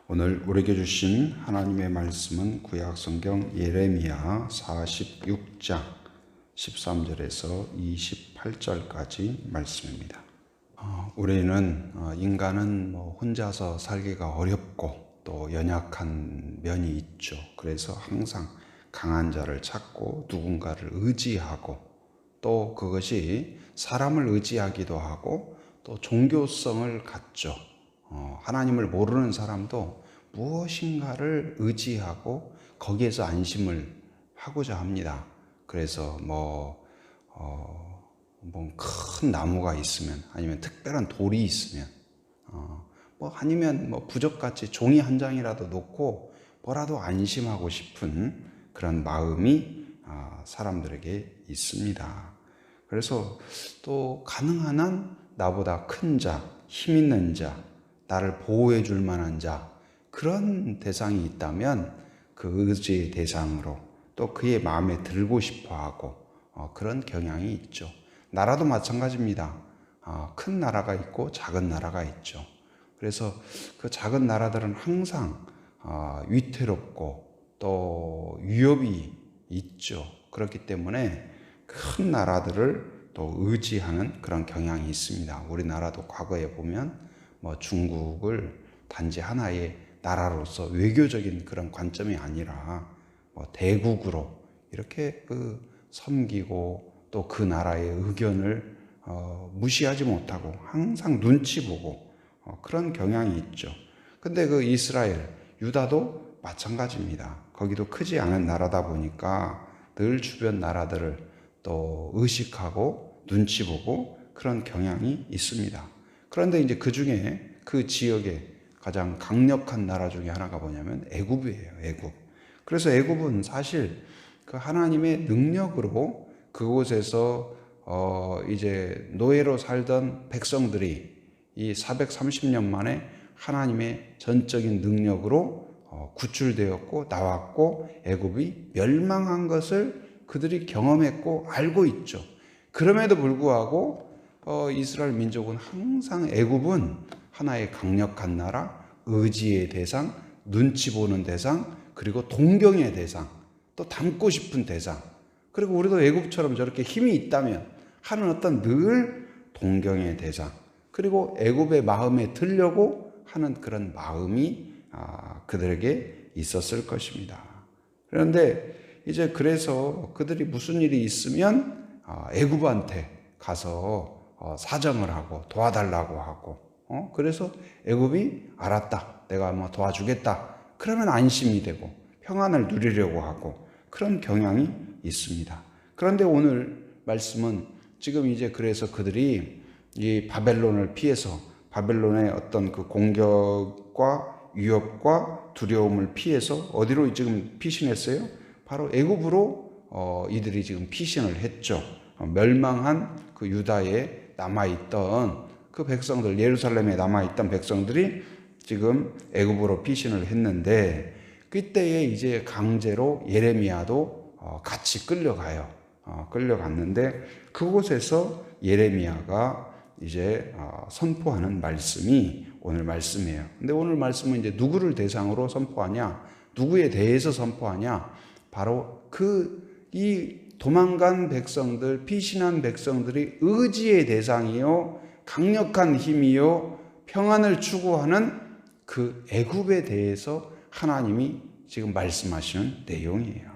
오늘 우리에게 주신 하나님의 말씀은 구약 성경 예레미야 46장 13절에서 28절까지 말씀입니다. 우리는 인간은 혼자서 살기가 어렵고 또 연약한 면이 있죠. 그래서 항상 강한 자를 찾고 누군가를 의지하고 또 그것이 사람을 의지하기도 하고 또 종교성을 갖죠. 하나님을 모르는 사람도 무엇인가를 의지하고 거기에서 안심을 하고자 합니다. 그래서 큰 나무가 있으면 아니면 특별한 돌이 있으면 아니면 부적같이 종이 한 장이라도 놓고 뭐라도 안심하고 싶은 그런 마음이 사람들에게 있습니다. 그래서 또 가능한 한 나보다 큰 자, 힘 있는 자, 나를 보호해 줄 만한 자, 그런 대상이 있다면 그 의지의 대상으로 또 그의 마음에 들고 싶어 하고 그런 경향이 있죠. 나라도 마찬가지입니다. 큰 나라가 있고 작은 나라가 있죠. 그래서 그 작은 나라들은 항상 위태롭고 또 위협이 있죠. 그렇기 때문에 큰 나라들을 또 의지하는 그런 경향이 있습니다. 우리나라도 과거에 보면 중국을 단지 하나의 나라로서 외교적인 그런 관점이 아니라 대국으로 이렇게 섬기고 또 그 나라의 의견을 무시하지 못하고 항상 눈치 보고 그런 경향이 있죠. 근데 그 이스라엘, 유다도 마찬가지입니다. 거기도 크지 않은 나라다 보니까 늘 주변 나라들을 또 의식하고 눈치 보고 그런 경향이 있습니다. 그런데 이제 그 중에 그 지역의 가장 강력한 나라 중에 하나가 뭐냐면 애굽이에요. 애굽. 그래서 애굽은 사실 그 하나님의 능력으로 그곳에서 이제 노예로 살던 백성들이 이 430년 만에 하나님의 전적인 능력으로 구출되었고 나왔고 애굽이 멸망한 것을 그들이 경험했고 알고 있죠. 그럼에도 불구하고 이스라엘 민족은 항상 애굽은 하나의 강력한 나라, 의지의 대상, 눈치 보는 대상, 그리고 동경의 대상, 또 닮고 싶은 대상. 그리고 우리도 애굽처럼 저렇게 힘이 있다면 하는 어떤 늘 동경의 대상, 그리고 애굽의 마음에 들려고 하는 그런 마음이 그들에게 있었을 것입니다. 그런데 이제 그래서 그들이 무슨 일이 있으면 애굽한테 가서 사정을 하고 도와달라고 하고 그래서 애굽이 알았다, 내가 도와주겠다, 그러면 안심이 되고 평안을 누리려고 하고 그런 경향이 있습니다. 그런데 오늘 말씀은 지금 이제 그래서 그들이 이 바벨론을 피해서 바벨론의 어떤 그 공격과 위협과 두려움을 피해서 어디로 지금 피신했어요? 바로 애굽으로 이들이 지금 피신을 했죠. 멸망한 그 유다에 남아있던 그 백성들, 예루살렘에 남아있던 백성들이 지금 애굽으로 피신을 했는데 그때에 이제 강제로 예레미야도 같이 끌려가요. 끌려갔는데 그곳에서 예레미야가 이제 선포하는 말씀이 오늘 말씀이에요. 근데 오늘 말씀은 이제 누구를 대상으로 선포하냐? 누구에 대해서 선포하냐? 바로 이 도망간 백성들, 피신한 백성들이 의지의 대상이요, 강력한 힘이요, 평안을 추구하는 그 애굽에 대해서 하나님이 지금 말씀하시는 내용이에요.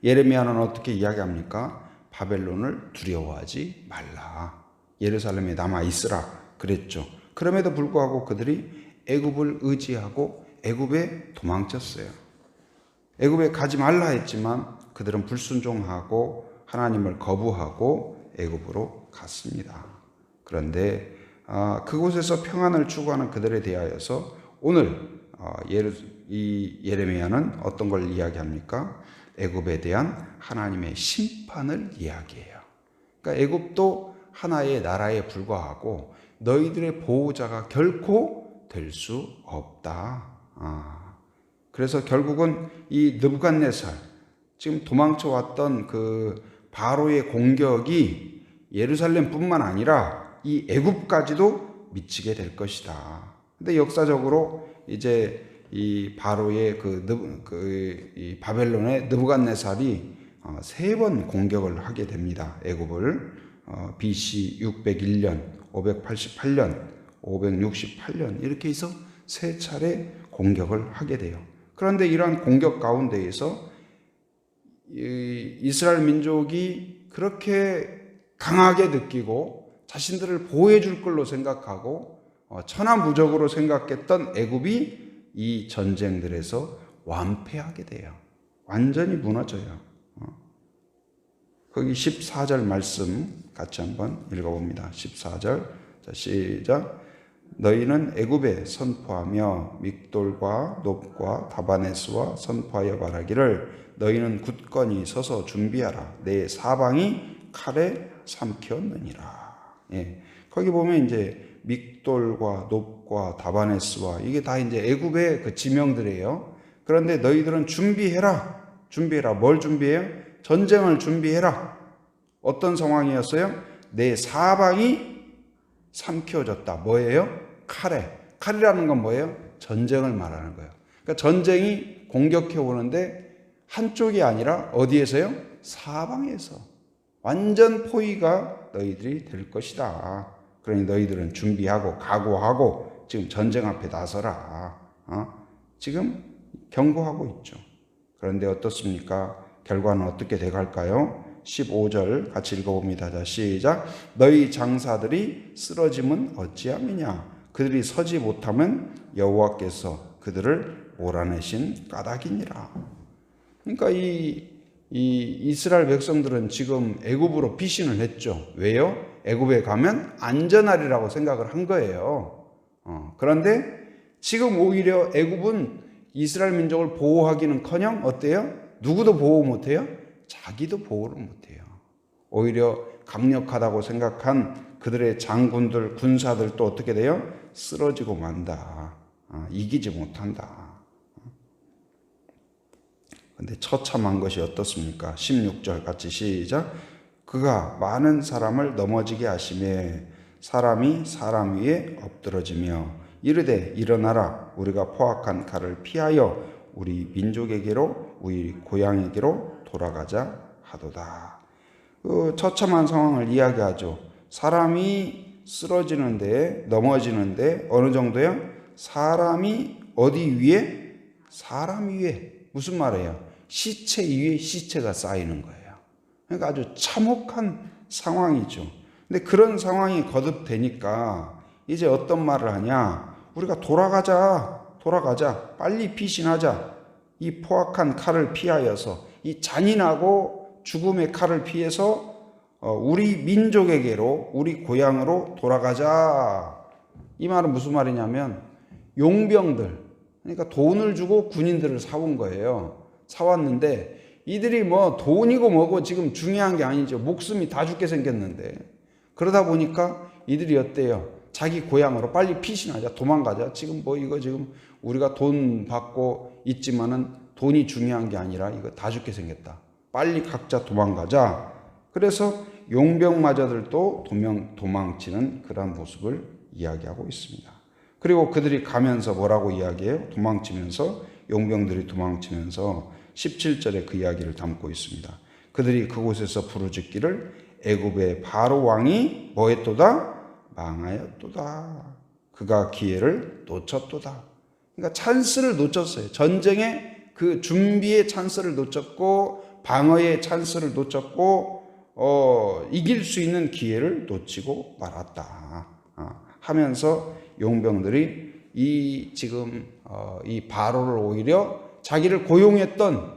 예레미야는 어떻게 이야기합니까? 바벨론을 두려워하지 말라. 예루살렘에 남아 있으라 그랬죠. 그럼에도 불구하고 그들이 애굽을 의지하고 애굽에 도망쳤어요. 애굽에 가지 말라 했지만 그들은 불순종하고 하나님을 거부하고 애굽으로 갔습니다. 그런데 그곳에서 평안을 추구하는 그들에 대하여서 오늘 이 예레미야는 어떤 걸 이야기합니까? 애굽에 대한 하나님의 심판을 이야기해요. 그러니까 애굽도 하나의 나라에 불과하고 너희들의 보호자가 결코 될 수 없다. 그래서 결국은 이 느부갓네살, 지금 도망쳐 왔던 그 바로의 공격이 예루살렘뿐만 아니라 이 애굽까지도 미치게 될 것이다. 근데 역사적으로 이제 이 바로의 이 바벨론의 느부갓네살이 3번 공격을 하게 됩니다. 애굽을 BC 601년, 588년, 568년 이렇게 해서 3차례 공격을 하게 돼요. 그런데 이러한 공격 가운데에서 이스라엘 민족이 그렇게 강하게 느끼고 자신들을 보호해 줄 걸로 생각하고 천하무적으로 생각했던 애굽이 이 전쟁들에서 완패하게 돼요. 완전히 무너져요. 거기 14절 말씀 같이 한번 읽어봅니다. 14절. 자, 시작. 너희는 애굽에 선포하며 믹돌과 놉과 다바네스와 선포하여 말하기를 너희는 굳건히 서서 준비하라. 내 사방이 칼에 삼켰느니라. 예. 거기 보면 이제 믹돌과 놉과 다바네스와 이게 다 이제 애굽의 그 지명들이에요. 그런데 너희들은 준비해라. 준비해라. 뭘 준비해요? 전쟁을 준비해라. 어떤 상황이었어요? 내 사방이 삼켜졌다. 뭐예요? 칼에. 칼이라는 건 뭐예요? 전쟁을 말하는 거예요. 그러니까 전쟁이 공격해 오는데 한쪽이 아니라 어디에서요? 사방에서. 완전 포위가 너희들이 될 것이다. 그러니 너희들은 준비하고 각오하고 지금 전쟁 앞에 나서라. 지금 경고하고 있죠. 그런데 어떻습니까? 결과는 어떻게 돼갈까요? 15절 같이 읽어봅니다. 자, 시작. 너희 장사들이 쓰러짐은 어찌함이냐? 그들이 서지 못하면 여호와께서 그들을 몰아내신 까닭이니라. 그러니까 이 이스라엘 백성들은 지금 애굽으로 피신을 했죠. 왜요? 애굽에 가면 안전하리라고 생각을 한 거예요. 그런데 지금 오히려 애굽은 이스라엘 민족을 보호하기는커녕 어때요? 누구도 보호 못해요? 자기도 보호를 못해요. 오히려 강력하다고 생각한 그들의 장군들, 군사들도 어떻게 돼요? 쓰러지고 만다. 이기지 못한다. 근데 처참한 것이 어떻습니까? 16절 같이 시작. 그가 많은 사람을 넘어지게 하시매 사람이 사람 위에 엎드러지며 이르되 일어나라 우리가 포악한 칼을 피하여 우리 민족에게로 우리 고향에게로 돌아가자 하도다. 그 처참한 상황을 이야기하죠. 사람이 쓰러지는데 넘어지는데 어느 정도요? 사람이 어디 위에? 사람 위에. 무슨 말이에요? 시체 위에 시체가 쌓이는 거예요. 그러니까 아주 참혹한 상황이죠. 근데 그런 상황이 거듭되니까 이제 어떤 말을 하냐? 우리가 돌아가자. 빨리 피신하자. 이 포악한 칼을 피하여서 이 잔인하고 죽음의 칼을 피해서 우리 민족에게로 우리 고향으로 돌아가자. 이 말은 무슨 말이냐면 용병들, 그러니까 돈을 주고 군인들을 사온 거예요. 사왔는데 이들이 뭐 돈이고 뭐고 지금 중요한 게 아니죠. 목숨이 다 죽게 생겼는데 그러다 보니까 이들이 어때요? 자기 고향으로 빨리 피신하자, 도망가자. 지금 뭐 이거 지금 우리가 돈 받고 있지만은 돈이 중요한 게 아니라 이거 다 죽게 생겼다. 빨리 각자 도망가자. 그래서 용병마저들도 도망치는 그런 모습을 이야기하고 있습니다. 그리고 그들이 가면서 뭐라고 이야기해요? 도망치면서 용병들이 도망치면서 17절에 그 이야기를 담고 있습니다. 그들이 그곳에서 부르짖기를 애굽의 바로 왕이 뭐했도다? 망하였도다. 그가 기회를 놓쳤도다. 그러니까 찬스를 놓쳤어요. 전쟁의 그 준비의 찬스를 놓쳤고 방어의 찬스를 놓쳤고 이길 수 있는 기회를 놓치고 말았다 하면서 용병들이 이 바로를 오히려 자기를 고용했던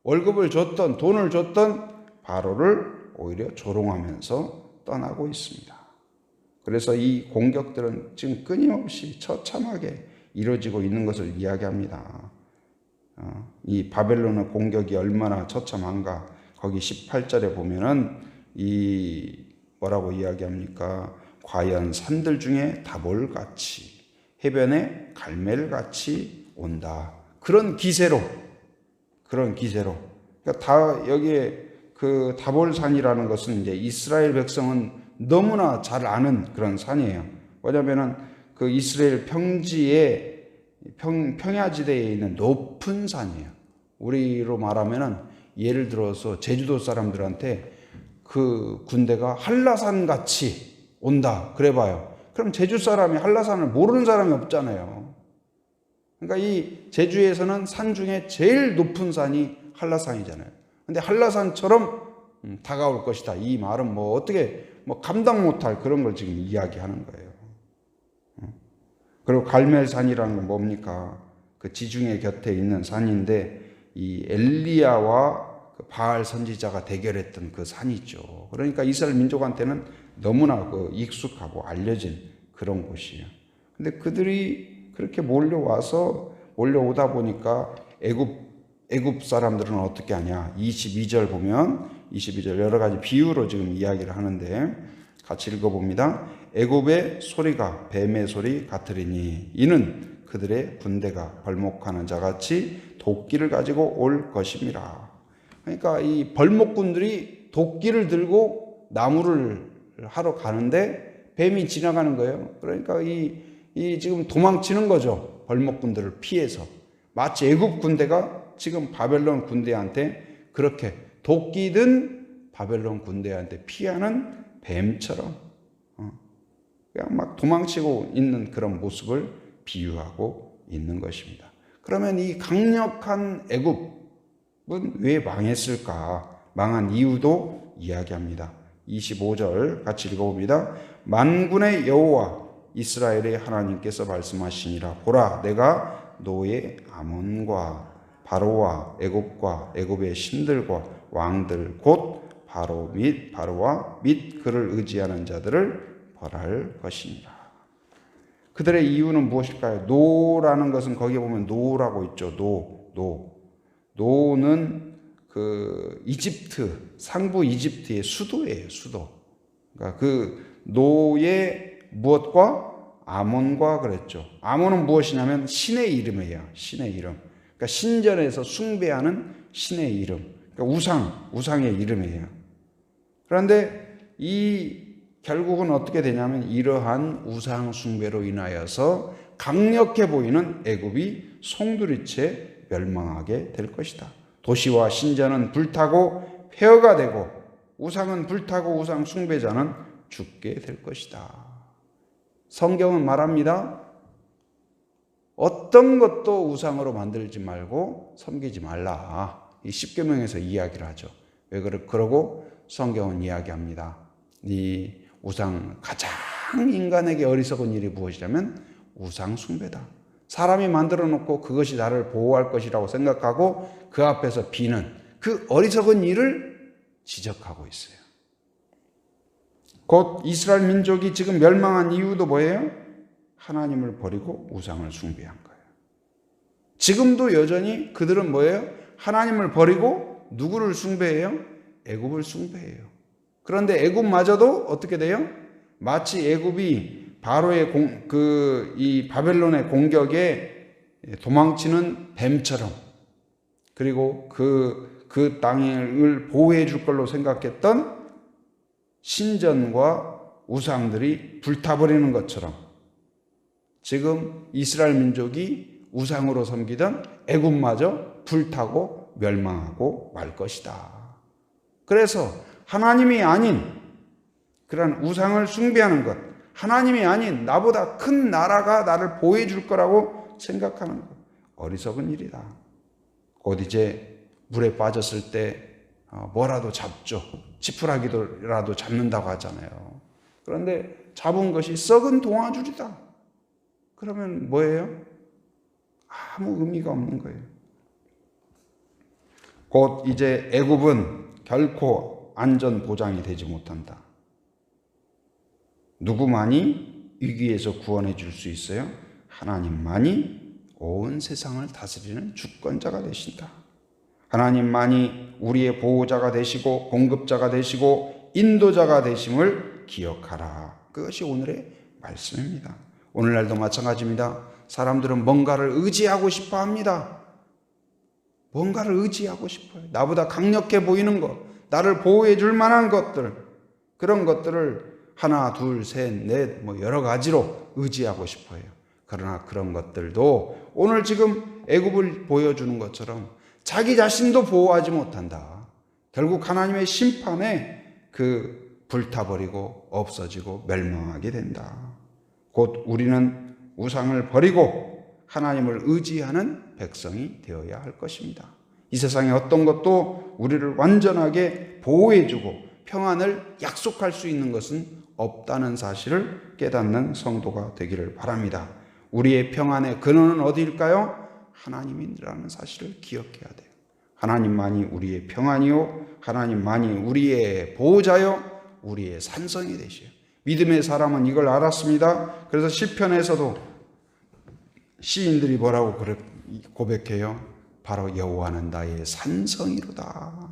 월급을 줬던 돈을 줬던 바로를 오히려 조롱하면서 떠나고 있습니다. 그래서 이 공격들은 지금 끊임없이 처참하게 이루어지고 있는 것을 이야기합니다. 이 바벨론의 공격이 얼마나 처참한가. 거기 18절에 보면은 이 뭐라고 이야기합니까? 과연 산들 중에 다볼같이 해변에 갈멜같이 온다. 그런 기세로. 그러니까 다 여기에 그 다볼산이라는 것은 이제 이스라엘 백성은 너무나 잘 아는 그런 산이에요. 왜냐면은 그 이스라엘 평지에 평야지대에 있는 높은 산이에요. 우리로 말하면은 예를 들어서 제주도 사람들한테 그 군대가 한라산 같이 온다 그래봐요. 그럼 제주 사람이 한라산을 모르는 사람이 없잖아요. 그러니까 이 제주에서는 산 중에 제일 높은 산이 한라산이잖아요. 근데 한라산처럼 다가올 것이다. 이 말은 뭐 어떻게 감당 못할 그런 걸 지금 이야기하는 거예요. 그리고 갈멜산이라는 건 뭡니까? 그 지중해 곁에 있는 산인데 이 엘리야와 그 바알 선지자가 대결했던 그 산이죠. 그러니까 이스라엘 민족한테는 너무나 그 익숙하고 알려진 그런 곳이에요. 근데 그들이 그렇게 몰려오다 보니까 애굽 사람들은 어떻게 하냐? 22절 보면 22절 여러 가지 비유로 지금 이야기를 하는데 같이 읽어봅니다. 애굽의 소리가 뱀의 소리 같으리니 이는 그들의 군대가 벌목하는 자같이 도끼를 가지고 올 것임이라. 그러니까 이 벌목꾼들이 도끼를 들고 나무를 하러 가는데 뱀이 지나가는 거예요. 그러니까 이 지금 도망치는 거죠. 벌목꾼들을 피해서. 마치 애굽 군대가 지금 바벨론 군대한테 그렇게 도끼 든 바벨론 군대한테 피하는 뱀처럼 그냥 막 도망치고 있는 그런 모습을 비유하고 있는 것입니다. 그러면 이 강력한 애굽은 왜 망했을까? 망한 이유도 이야기합니다. 25절 같이 읽어봅니다. 만군의 여호와 이스라엘의 하나님께서 말씀하시니라. 보라, 내가 너의 아몬과 바로와 애굽과 애굽의 신들과 왕들 곧 바로와 및 그를 의지하는 자들을 벌할 것이니라. 그들의 이유는 무엇일까요? 노라는 것은 거기에 보면 노라고 있죠. 노는 그 이집트, 상부 이집트의 수도예요. 수도. 그러니까 그 노의 무엇과 아몬과 그랬죠. 아몬은 무엇이냐면 신의 이름이에요. 신의 이름. 그러니까 신전에서 숭배하는 신의 이름. 그러니까 우상의 이름이에요. 그런데 결국은 어떻게 되냐면 이러한 우상 숭배로 인하여서 강력해 보이는 애굽이 송두리째 멸망하게 될 것이다. 도시와 신전은 불타고 폐허가 되고 우상은 불타고 우상 숭배자는 죽게 될 것이다. 성경은 말합니다. 어떤 것도 우상으로 만들지 말고 섬기지 말라. 이 십계명에서 이야기를 하죠. 왜 그러고 성경은 이야기합니다. 이 우상 가장 인간에게 어리석은 일이 무엇이냐면 우상 숭배다. 사람이 만들어 놓고 그것이 나를 보호할 것이라고 생각하고 그 앞에서 비는 그 어리석은 일을 지적하고 있어요. 곧 이스라엘 민족이 지금 멸망한 이유도 뭐예요? 하나님을 버리고 우상을 숭배한 거예요. 지금도 여전히 그들은 뭐예요? 하나님을 버리고 누구를 숭배해요? 애굽을 숭배해요. 그런데 애굽마저도 어떻게 돼요? 마치 애굽이 바로의 이 바벨론의 공격에 도망치는 뱀처럼 그리고 그 땅을 보호해 줄 걸로 생각했던 신전과 우상들이 불타버리는 것처럼 지금 이스라엘 민족이 우상으로 섬기던 애굽마저 불타고 멸망하고 말 것이다. 그래서 하나님이 아닌 그런 우상을 숭배하는 것, 하나님이 아닌 나보다 큰 나라가 나를 보호해 줄 거라고 생각하는 것, 어리석은 일이다. 곧 이제 물에 빠졌을 때 뭐라도 잡죠. 지푸라기라도 잡는다고 하잖아요. 그런데 잡은 것이 썩은 동아줄이다. 그러면 뭐예요? 아무 의미가 없는 거예요. 곧 이제 애굽은 결코 안전 보장이 되지 못한다. 누구만이 위기에서 구원해 줄 수 있어요? 하나님만이 온 세상을 다스리는 주권자가 되신다. 하나님만이 우리의 보호자가 되시고 공급자가 되시고 인도자가 되심을 기억하라. 그것이 오늘의 말씀입니다. 오늘날도 마찬가지입니다. 사람들은 뭔가를 의지하고 싶어 합니다. 뭔가를 의지하고 싶어요. 나보다 강력해 보이는 것, 나를 보호해 줄 만한 것들, 그런 것들을 하나, 둘, 셋, 넷, 여러 가지로 의지하고 싶어 해요. 그러나 그런 것들도 오늘 지금 애굽을 보여주는 것처럼 자기 자신도 보호하지 못한다. 결국 하나님의 심판에 불타버리고 없어지고 멸망하게 된다. 곧 우리는 우상을 버리고 하나님을 의지하는 백성이 되어야 할 것입니다. 이 세상에 어떤 것도 우리를 완전하게 보호해주고 평안을 약속할 수 있는 것은 없다는 사실을 깨닫는 성도가 되기를 바랍니다. 우리의 평안의 근원은 어디일까요? 하나님이라는 사실을 기억해야 돼요. 하나님만이 우리의 평안이요, 하나님만이 우리의 보호자요, 우리의 산성이 되시요. 믿음의 사람은 이걸 알았습니다. 그래서 시편에서도 시인들이 뭐라고 고백해요? 바로 여호와는 나의 산성이로다.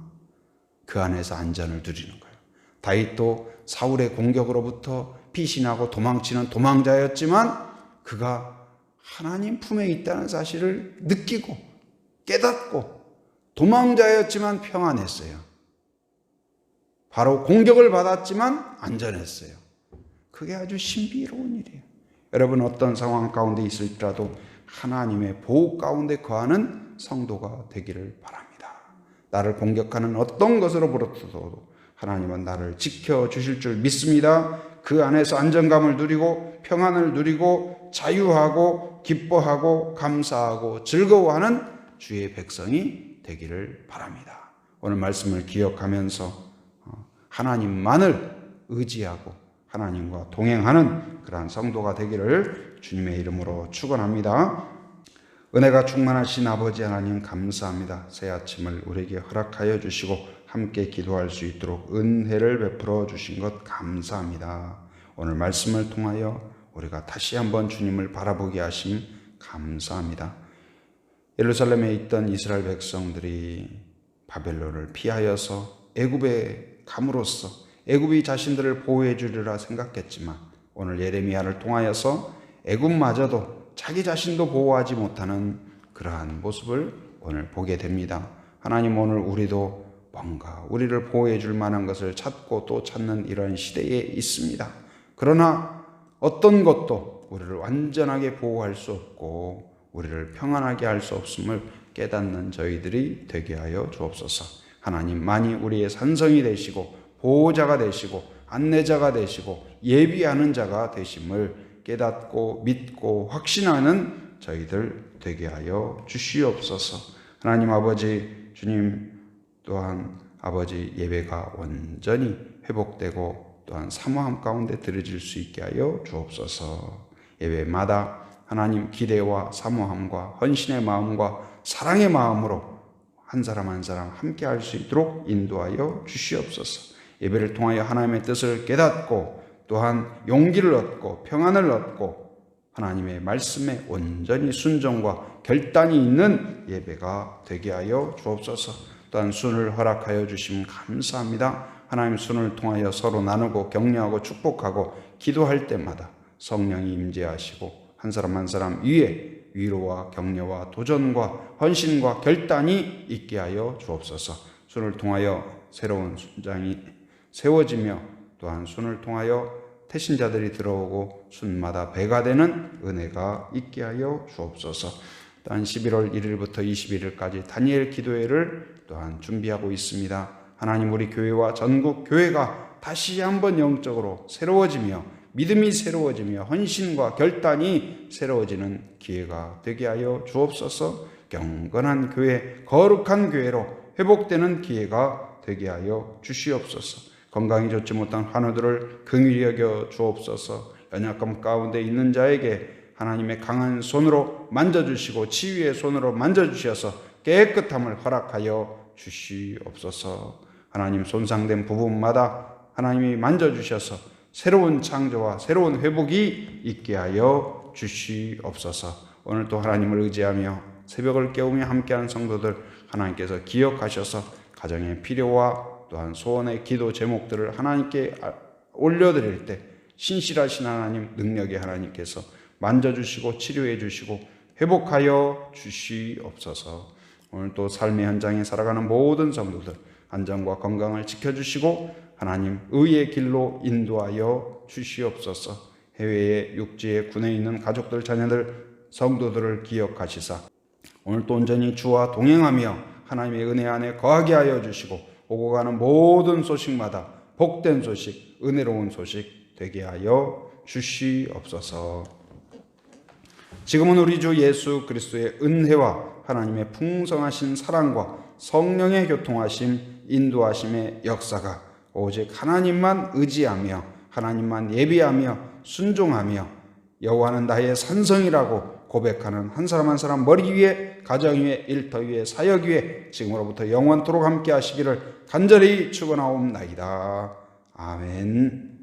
그 안에서 안전을 누리는 거예요. 다윗도 사울의 공격으로부터 피신하고 도망치는 도망자였지만 그가 하나님 품에 있다는 사실을 느끼고 깨닫고 도망자였지만 평안했어요. 바로 공격을 받았지만 안전했어요. 그게 아주 신비로운 일이에요. 여러분 어떤 상황 가운데 있을지라도 하나님의 보호 가운데 거하는 성도가 되기를 바랍니다. 나를 공격하는 어떤 것으로부터도 하나님은 나를 지켜주실 줄 믿습니다. 그 안에서 안정감을 누리고 평안을 누리고 자유하고 기뻐하고 감사하고 즐거워하는 주의 백성이 되기를 바랍니다. 오늘 말씀을 기억하면서 하나님만을 의지하고 하나님과 동행하는 그러한 성도가 되기를 주님의 이름으로 축원합니다. 은혜가 충만하신 아버지 하나님 감사합니다. 새 아침을 우리에게 허락하여 주시고 함께 기도할 수 있도록 은혜를 베풀어 주신 것 감사합니다. 오늘 말씀을 통하여 우리가 다시 한번 주님을 바라보게 하심 감사합니다. 예루살렘에 있던 이스라엘 백성들이 바벨론을 피하여서 애굽에 감으로써 애굽이 자신들을 보호해 주리라 생각했지만 오늘 예레미야를 통하여서 애굽마저도 자기 자신도 보호하지 못하는 그러한 모습을 오늘 보게 됩니다. 하나님 오늘 우리도 뭔가 우리를 보호해 줄 만한 것을 찾고 또 찾는 이런 시대에 있습니다. 그러나 어떤 것도 우리를 완전하게 보호할 수 없고 우리를 평안하게 할 수 없음을 깨닫는 저희들이 되게 하여 주옵소서. 하나님만이 우리의 산성이 되시고 보호자가 되시고 안내자가 되시고 예비하는 자가 되심을 깨닫고 믿고 확신하는 저희들 되게 하여 주시옵소서. 하나님 아버지 주님 또한 아버지 예배가 온전히 회복되고 또한 사모함 가운데 드려질 수 있게 하여 주옵소서. 예배마다 하나님 기대와 사모함과 헌신의 마음과 사랑의 마음으로 한 사람 한 사람 함께 할 수 있도록 인도하여 주시옵소서. 예배를 통하여 하나님의 뜻을 깨닫고 또한 용기를 얻고 평안을 얻고 하나님의 말씀에 온전히 순종과 결단이 있는 예배가 되게 하여 주옵소서. 또한 순을 허락하여 주시면 감사합니다. 하나님 순을 통하여 서로 나누고 격려하고 축복하고 기도할 때마다 성령이 임재하시고 한 사람 한 사람 위에 위로와 격려와 도전과 헌신과 결단이 있게 하여 주옵소서. 순을 통하여 새로운 순장이 세워지며 또한 순을 통하여 태신자들이 들어오고 순마다 배가 되는 은혜가 있게 하여 주옵소서. 또한 11월 1일부터 21일까지 다니엘 기도회를 또한 준비하고 있습니다. 하나님 우리 교회와 전국 교회가 다시 한번 영적으로 새로워지며 믿음이 새로워지며 헌신과 결단이 새로워지는 기회가 되게 하여 주옵소서. 경건한 교회, 거룩한 교회로 회복되는 기회가 되게 하여 주시옵소서. 건강이 좋지 못한 환우들을 긍휼히 여겨 주옵소서. 연약감 가운데 있는 자에게 하나님의 강한 손으로 만져주시고 치유의 손으로 만져주셔서 깨끗함을 허락하여 주시옵소서. 하나님 손상된 부분마다 하나님이 만져주셔서 새로운 창조와 새로운 회복이 있게 하여 주시옵소서. 오늘 또 하나님을 의지하며 새벽을 깨우며 함께하는 성도들 하나님께서 기억하셔서 가정의 필요와 또한 소원의 기도 제목들을 하나님께 올려드릴 때 신실하신 하나님, 능력의 하나님께서 만져주시고 치료해 주시고 회복하여 주시옵소서. 오늘 또 삶의 현장에 살아가는 모든 성도들 안전과 건강을 지켜주시고 하나님 의의 길로 인도하여 주시옵소서. 해외에 육지에 군에 있는 가족들, 자녀들, 성도들을 기억하시사 오늘 또 온전히 주와 동행하며 하나님의 은혜 안에 거하게 하여 주시고 오고 가는 모든 소식마다 복된 소식, 은혜로운 소식 되게 하여 주시옵소서. 지금은 우리 주 예수 그리스도의 은혜와 하나님의 풍성하신 사랑과 성령의 교통하심, 인도하심의 역사가 오직 하나님만 의지하며 하나님만 예비하며 순종하며 여호와는 나의 산성이라고 고백하는 한 사람 한 사람 머리 위에, 가정 위에, 일터 위에, 사역 위에 지금으로부터 영원토록 함께 하시기를 간절히 축원하옵나이다. 아멘.